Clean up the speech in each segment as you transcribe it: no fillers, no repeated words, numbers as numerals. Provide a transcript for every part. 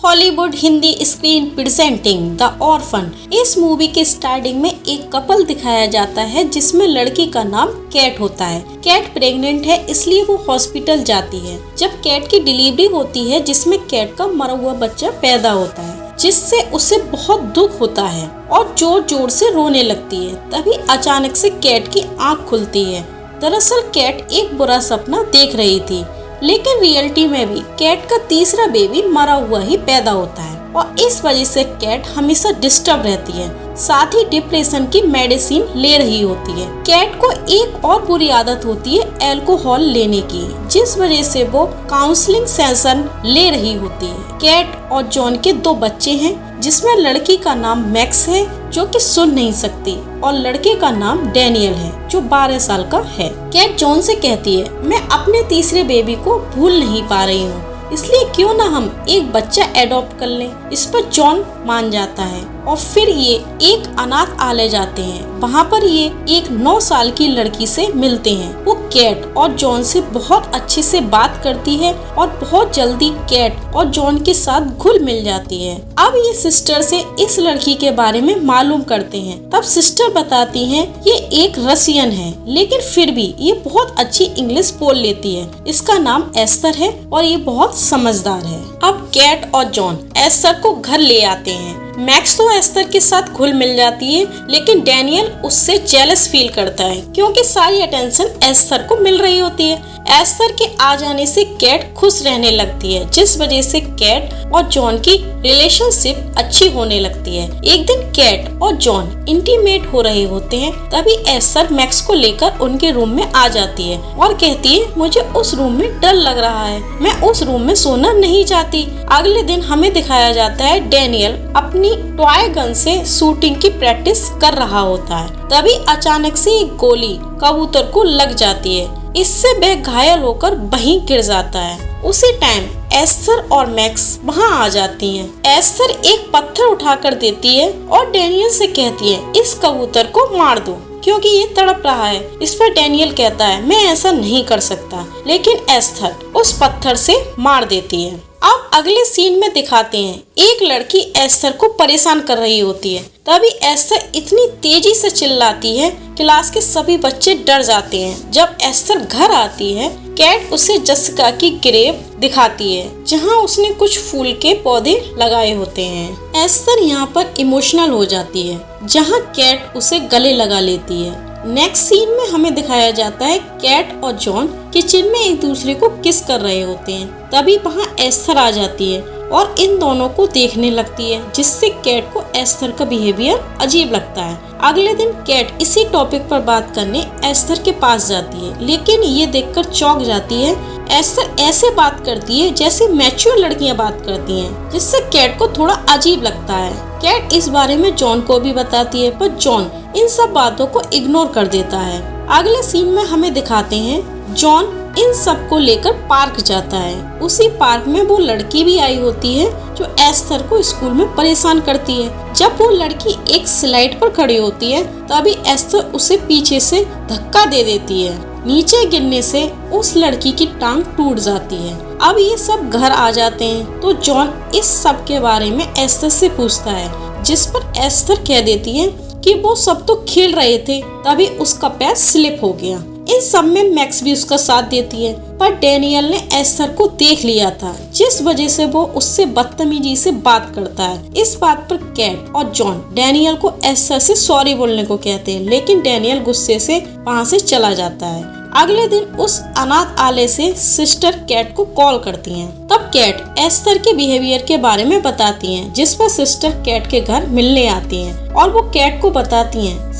Hollywood Hindi screen presenting the orphan. इस movie के starting में एक कपल दिखाया जाता है जिसमें लड़की का नाम कैट होता है। कैट प्रेग्नेंट है इसलिए वो हॉस्पिटल जाती है। जब कैट की डिलीवरी होती है जिसमें कैट का मरा हुआ बच्चा पैदा होता है, जिससे उसे बहुत दुख होता है और जोर जोर से रोने लगती है। तभी अचानक से कैट की आंख खुलती है। दरअसल कैट एक बुरा सपना देख रही थी, लेकिन रियलिटी में भी कैट का तीसरा बेबी मरा हुआ ही पैदा होता है और इस वजह से कैट हमेशा डिस्टर्ब रहती है। साथ ही डिप्रेशन की मेडिसिन ले रही होती है। कैट को एक और बुरी आदत होती है अल्कोहल लेने की, जिस वजह से वो काउंसलिंग सेशन ले रही होती है। कैट और जॉन के 2 बच्चे हैं, जिसमें लड़की का नाम मैक्स है जो कि सुन नहीं सकती और लड़के का नाम डैनियल है जो 12 साल का है। कैट जॉन से कहती है, मैं अपने तीसरे बेबी को भूल नहीं पा रही हूँ, इसलिए क्यों ना हम एक बच्चा एडॉप्ट कर लें। इस पर जॉन मान जाता है और फिर ये एक अनाथालय जाते हैं। वहाँ पर ये एक 9 साल की लड़की से मिलते हैं। वो कैट और जॉन से बहुत अच्छे से बात करती है और बहुत जल्दी कैट और जॉन के साथ घुल मिल जाती है। अब ये सिस्टर से इस लड़की के बारे में मालूम करते हैं। तब सिस्टर बताती है ये एक रसियन है, लेकिन फिर भी ये बहुत अच्छी इंग्लिश बोल लेती है। इसका नाम एस्थर है और ये बहुत समझदार है। अब कैट और जॉन एस्थर को घर ले आते हैं। मैक्स तो एस्थर के साथ घुल मिल जाती है, लेकिन डैनियल उससे जेलस फील करता है क्योंकि सारी अटेंशन एस्थर को मिल रही होती है। एस्थर के आ जाने से कैट खुश रहने लगती है, जिस वजह से कैट और जॉन की रिलेशनशिप अच्छी होने लगती है। एक दिन कैट और जॉन इंटीमेट हो रहे होते हैं, तभी एस्थर मैक्स को लेकर उनके रूम में आ जाती है और कहती है, मुझे उस रूम में डर लग रहा है, मैं उस रूम में सोना नहीं चाहती। अगले दिन हमें दिखाया जाता है डैनियल अपनी टॉय गन से शूटिंग की प्रैक्टिस कर रहा होता है। तभी अचानक से एक गोली कबूतर को लग जाती है, इससे वह घायल होकर वहीं गिर जाता है। उसी टाइम एस्थर और मैक्स वहां आ जाती हैं। एस्थर एक पत्थर उठाकर देती है और डैनियल से कहती है, इस कबूतर को मार दो क्योंकि ये तड़प रहा है। इस पर डैनियल कहता है, मैं ऐसा नहीं कर सकता, लेकिन एस्थर उस पत्थर से मार देती है। अब अगले सीन में दिखाते हैं एक लड़की एस्थर को परेशान कर रही होती है। तभी एस्थर इतनी तेजी से चिल्लाती है, क्लास के सभी बच्चे डर जाते हैं। जब एस्थर घर आती है, कैट उसे जसिका की ग्रेव दिखाती है जहां उसने कुछ फूल के पौधे लगाए होते हैं। एस्थर यहाँ पर इमोशनल हो जाती है, जहां कैट उसे गले लगा लेती है। नेक्स्ट सीन में हमें दिखाया जाता है कैट और जॉन किचन में एक दूसरे को किस कर रहे होते हैं। तभी वहाँ एस्थर आ जाती है और इन दोनों को देखने लगती है, जिससे कैट को एस्थर का बिहेवियर अजीब लगता है। अगले दिन कैट इसी टॉपिक पर बात करने एस्थर के पास जाती है, लेकिन ये देखकर चौंक जाती है। एस्थर ऐसे बात करती है जैसे मैच्योर लड़कियां बात करती हैं, जिससे कैट को थोड़ा अजीब लगता है। कैट इस बारे में जॉन को भी बताती है, पर जॉन इन सब बातों को इग्नोर कर देता है। अगले सीन में हमें दिखाते हैं जॉन इन सब को लेकर पार्क जाता है। उसी पार्क में वो लड़की भी आई होती है जो एस्थर को स्कूल में परेशान करती है। जब वो लड़की एक स्लाइड पर खड़ी होती है, तभी एस्थर उसे पीछे से धक्का दे देती है। नीचे गिरने से उस लड़की की टांग टूट जाती है। अब ये सब घर आ जाते हैं तो जॉन इस सब के बारे में एस्थर से पूछता है, जिस पर एस्थर कह देती है कि वो सब तो खेल रहे थे, तभी उसका पैर स्लिप हो गया। इन सब में मैक्स भी उसका साथ देती है, पर डैनियल ने एस्थर को देख लिया था, जिस वजह से वो उससे बदतमीजी से बात करता है। इस बात पर कैट और जॉन डैनियल को एस्थर से सॉरी बोलने को कहते हैं, लेकिन डैनियल गुस्से से वहाँ से चला जाता है। अगले दिन उस अनाथालय से सिस्टर कैट को कॉल करती हैं। तब कैट एस्थर के बिहेवियर के बारे में बताती हैं, जिस पर सिस्टर कैट के घर मिलने आती हैं और वो कैट को बताती हैं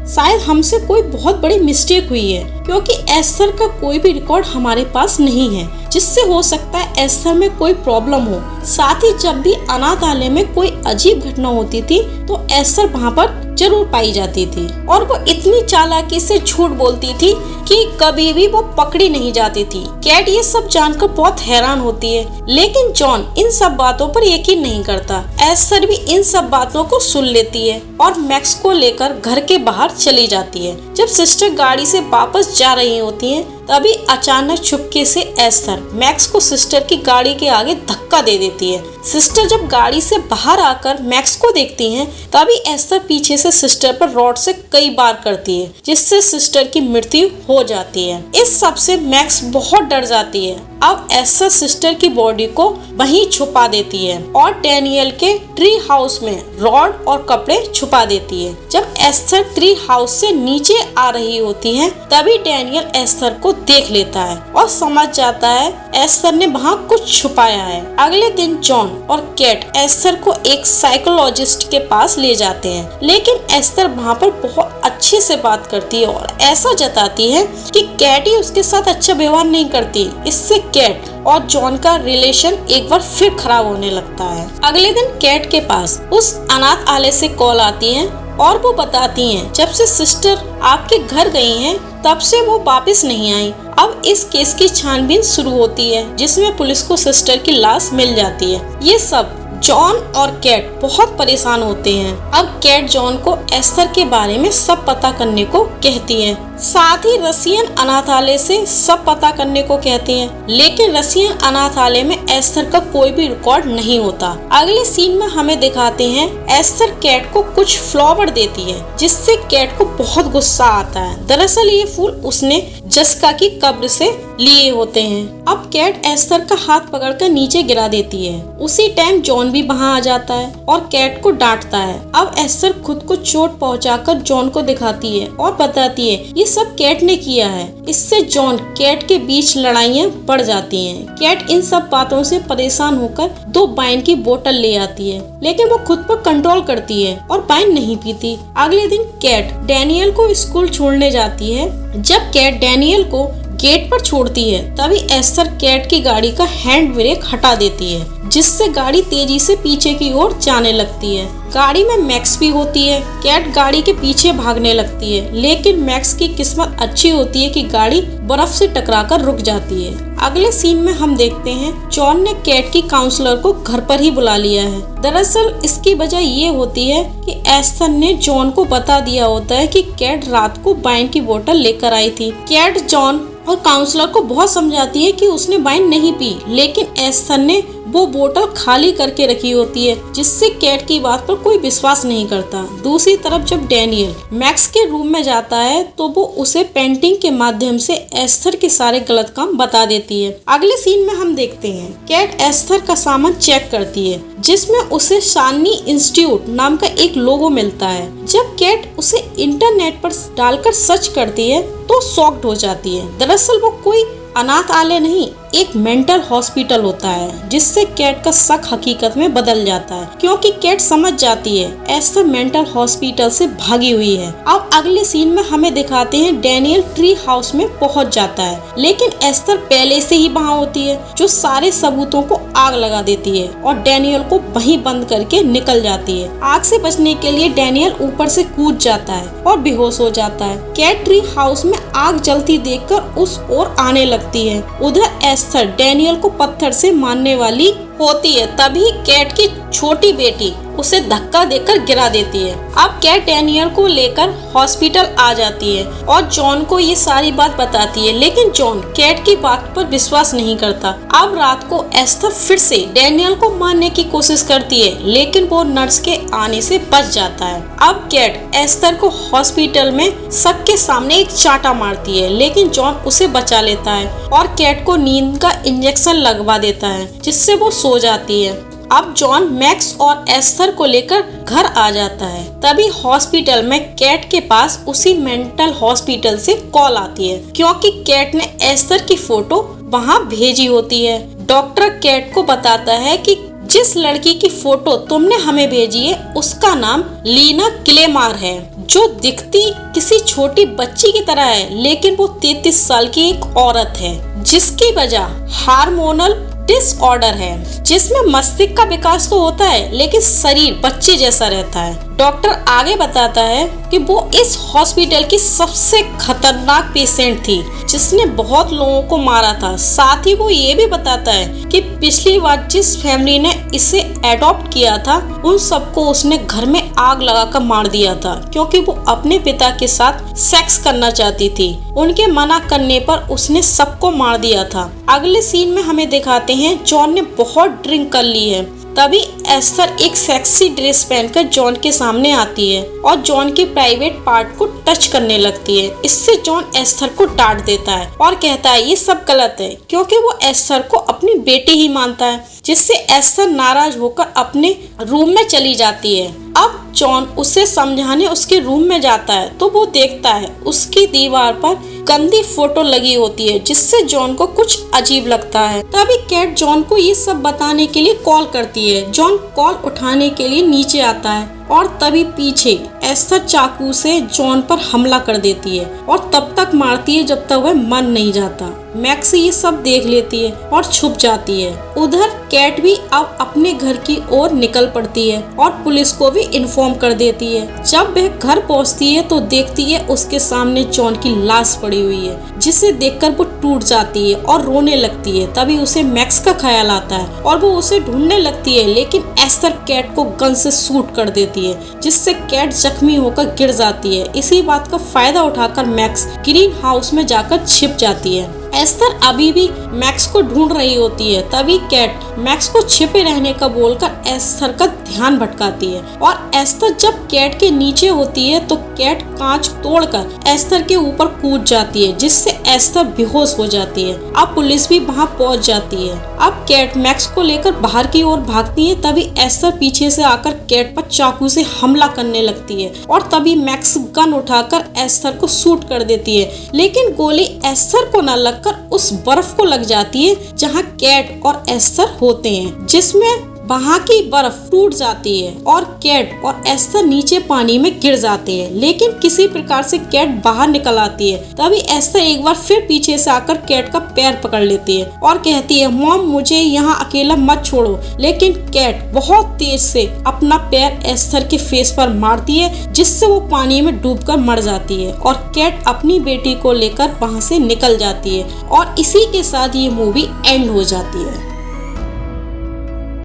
शायद हमसे कोई बहुत बड़ी मिस्टेक हुई है, क्योंकि एस्थर का कोई भी रिकॉर्ड हमारे पास नहीं है, जिससे हो सकता है एस्थर में कोई प्रॉब्लम हो। साथ ही जब भी अनाथालय में कोई अजीब घटना होती थी तो एस्थर वहाँ पर जरूर पाई जाती थी और वो इतनी चालाकी से झूठ बोलती थी कि कभी भी वो पकड़ी नहीं जाती थी। कैट ये सब जानकर बहुत हैरान होती है, लेकिन जॉन इन सब बातों पर यकीन नहीं करता। एस्थर भी इन सब बातों को सुन लेती है और मैक्स को लेकर घर के बाहर चली जाती है। जब सिस्टर गाड़ी से वापस जा रही होती हैं, तभी अचानक चुपके से एस्थर मैक्स को सिस्टर की गाड़ी के आगे धक्का दे देती है। सिस्टर जब गाड़ी से बाहर आकर मैक्स को देखती हैं, तभी एस्थर पीछे से सिस्टर पर रॉड से कई बार करती है, जिससे सिस्टर की मृत्यु हो जाती है। इस सब से मैक्स बहुत डर जाती है। अब एस्थर सिस्टर की बॉडी को वहीं छुपा देती है और डैनियल के ट्री हाउस में रॉड और कपड़े छुपा देती है। जब एस्थर ट्री हाउस से नीचे आ रही होती है, तभी डैनियल एस्थर को देख लेता है और समझ जाता है एस्थर ने वहाँ कुछ छुपाया है। अगले दिन जॉन और कैट एस्थर को एक साइकोलॉजिस्ट के पास ले जाते हैं, लेकिन एस्थर वहाँ पर बहुत अच्छे से बात करती है और ऐसा जताती है कि कैट ही उसके साथ अच्छा व्यवहार नहीं करती। इससे कैट और जॉन का रिलेशन एक बार फिर खराब होने लगता है। अगले दिन कैट के पास उस अनाथालय से कॉल आती है और वो बताती हैं जब से सिस्टर आपके घर गई हैं, तब से वो वापस नहीं आई। अब इस केस की छानबीन शुरू होती है, जिसमें पुलिस को सिस्टर की लाश मिल जाती है। ये सब जॉन और कैट बहुत परेशान होते हैं। अब कैट जॉन को एस्थर के बारे में सब पता करने को कहती है, साथ ही रसियन अनाथालय से सब पता करने को कहती हैं, लेकिन रसियन अनाथालय में एस्थर का कोई भी रिकॉर्ड नहीं होता। अगले सीन में हमें दिखाते हैं एस्थर कैट को कुछ फ्लावर देती है, जिससे कैट को बहुत गुस्सा आता है। दरअसल ये फूल उसने जसिका की कब्र से लिए होते हैं। अब कैट एस्थर का हाथ पकड़कर नीचे गिरा देती है। उसी टाइम जॉन भी वहाँ आ जाता है और कैट को डांटता है। अब एस्थर खुद को चोट पहुंचाकर जॉन को दिखाती है और बताती है ये सब कैट ने किया है। इससे जॉन कैट के बीच लड़ाइयाँ बढ़ जाती हैं। कैट इन सब बातों से परेशान होकर 2 वाइन की बोतल ले आती है, लेकिन वो खुद पर कंट्रोल करती है और वाइन नहीं पीती। अगले दिन कैट डैनियल को स्कूल छोड़ने जाती है। जब कैट डैनियल को गेट पर छोड़ती है, तभी एस्थर कैट की गाड़ी का हैंड ब्रेक हटा देती है, जिससे गाड़ी तेजी से पीछे की ओर जाने लगती है। गाड़ी में मैक्स भी होती है। कैट गाड़ी के पीछे भागने लगती है, लेकिन मैक्स की किस्मत अच्छी होती है कि गाड़ी बर्फ से टकराकर रुक जाती है। अगले सीन में हम देखते हैं जॉन ने कैट की काउंसलर को घर पर ही बुला लिया है। दरअसल इसकी वजह ये होती है कि एस्थर ने जॉन को बता दिया होता है कि कैट रात को वाइन की बोतल लेकर आई थी। कैट जॉन और काउंसलर को बहुत समझाती है कि उसने वाइन नहीं पी, लेकिन एस्थर ने वो बोतल खाली करके रखी होती है, जिससे कैट की बात पर कोई विश्वास नहीं करता। दूसरी तरफ जब डैनियल मैक्स के रूम में जाता है, तो वो उसे पेंटिंग के माध्यम से एस्थर के सारे गलत काम बता देती है। अगले सीन में हम देखते हैं कैट एस्थर का सामान चेक करती है, जिसमें उसे शानी इंस्टीट्यूट नाम का एक लोगो मिलता है। जब कैट उसे इंटरनेट पर डालकर सर्च करती है, तो शॉक्ड हो जाती है। दरअसल वो कोई अनाथालय नहीं, एक मेंटल हॉस्पिटल होता है, जिससे कैट का शक हकीकत में बदल जाता है, क्योंकि कैट समझ जाती है एस्थर मेंटल हॉस्पिटल से भागी हुई है। अब अगले सीन में हमें दिखाते हैं डैनियल ट्री हाउस में पहुंच जाता है, लेकिन एस्थर पहले से ही वहां होती है, जो सारे सबूतों को आग लगा देती है और डैनियल को वहीं बंद करके निकल जाती है। आग से बचने के लिए डैनियल ऊपर से कूद जाता है और बेहोश हो जाता है। कैट ट्री हाउस में आग जलती देखकर उस ओर आने लगती है। उधर एस्थर डैनियल को पत्थर से मारने वाली होती है, तभी कैट की छोटी बेटी उसे धक्का देकर गिरा देती है। अब कैट डैनियल को लेकर हॉस्पिटल आ जाती है और जॉन को ये सारी बात बताती है, लेकिन जॉन कैट की बात पर विश्वास नहीं करता। अब रात को एस्थर फिर से डैनियल को मारने की कोशिश करती है, लेकिन वो नर्स के आने से बच जाता है। अब कैट एस्थर को हॉस्पिटल में सबके सामने एक चांटा मारती है, लेकिन जॉन उसे बचा लेता है और कैट को नींद का इंजेक्शन लगवा देता है, जिससे वो सो जाती है। अब जॉन मैक्स और एस्थर को लेकर घर आ जाता है। तभी हॉस्पिटल में कैट के पास उसी मेंटल हॉस्पिटल से कॉल आती है, क्योंकि कैट ने एस्थर की फोटो वहां भेजी होती है। डॉक्टर कैट को बताता है कि जिस लड़की की फोटो तुमने हमें भेजी है, उसका नाम लीना क्लेमार है, जो दिखती किसी छोटी बच्ची की तरह है, लेकिन वो 33 साल की एक औरत है, जिसकी वजह हार्मोनल डिसऑर्डर है जिसमें मस्तिष्क का विकास तो होता है लेकिन शरीर बच्चे जैसा रहता है। डॉक्टर आगे बताता है कि वो इस हॉस्पिटल की सबसे खतरनाक पेशेंट थी जिसने बहुत लोगों को मारा था। साथ ही वो ये भी बताता है कि पिछली बार जिस फैमिली ने इसे एडॉप्ट किया था उन सबको उसने घर में आग लगाकर मार दिया था क्योंकि वो अपने पिता के साथ सेक्स करना चाहती थी। उनके मना करने पर उसने सबको मार दिया था। अगले सीन में हमें दिखाते हैं जॉन ने बहुत ड्रिंक कर ली है। तभी एस्थर एक सेक्सी ड्रेस पहनकर जॉन के सामने आती है और जॉन के प्राइवेट पार्ट को टच करने लगती है। इससे जॉन एस्थर को डांट देता है और कहता है ये सब गलत है क्योंकि वो एस्थर को अपनी बेटी ही मानता है, जिससे एस्थर नाराज होकर अपने रूम में चली जाती है। अब जॉन उसे समझाने उसके रूम में जाता है तो वो देखता है उसकी दीवार पर गंदी फोटो लगी होती है जिससे जॉन को कुछ अजीब लगता है। तभी कैट जॉन को ये सब बताने के लिए कॉल करती है। जॉन कॉल उठाने के लिए नीचे आता है और तभी पीछे एस्थर चाकू से जॉन पर हमला कर देती है और तब तक मारती है जब तक वह मर नहीं जाता। मैक्स ये सब देख लेती है और छुप जाती है। उधर कैट भी अब अपने घर की ओर निकल पड़ती है और पुलिस को भी इन्फॉर्म कर देती है। जब वह घर पहुंचती है तो देखती है उसके सामने जॉन की लाश पड़ी हुई है, जिसे देखकर वो टूट जाती है और रोने लगती है। तभी उसे मैक्स का ख्याल आता है और वो उसे ढूंढने लगती है, लेकिन एस्थर कैट को गन से शूट कर देती है जिससे कैट जख्मी होकर गिर जाती है। इसी बात का फायदा उठाकर मैक्स ग्रीन हाउस में जाकर छिप जाती है। एस्थर अभी भी मैक्स को ढूंढ रही होती है। तभी कैट मैक्स को छिपे रहने का बोलकर एस्थर का ध्यान भटकाती है और एस्थर जब कैट के नीचे होती है तो कैट कांच तोड़कर एस्थर के ऊपर कूद जाती है जिससे एस्थर बेहोश हो जाती है। अब पुलिस भी वहां पहुंच जाती है। अब कैट मैक्स को लेकर बाहर की ओर भागती है। तभी एस्थर पीछे से आकर कैट पर चाकू से हमला करने लगती है और तभी मैक्स गन उठाकर एस्थर को शूट कर देती है, लेकिन गोली एस्थर को न लगकर उस बर्फ को लग जाती है जहां कैट और एस्थर होते हैं, जिसमें वहां की बर्फ टूट जाती है और कैट और एस्थर नीचे पानी में गिर जाते हैं। लेकिन किसी प्रकार से कैट बाहर निकल आती है। तभी एस्थर एक बार फिर पीछे से आकर कैट का पैर पकड़ लेती है और कहती है मॉम मुझे यहाँ अकेला मत छोड़ो। लेकिन कैट बहुत तेज से अपना पैर एस्थर के फेस पर मारती है जिससे वो पानी में डूबकर मर जाती है और कैट अपनी बेटी को लेकर वहाँ से निकल जाती है और इसी के साथ ये मूवी एंड हो जाती है।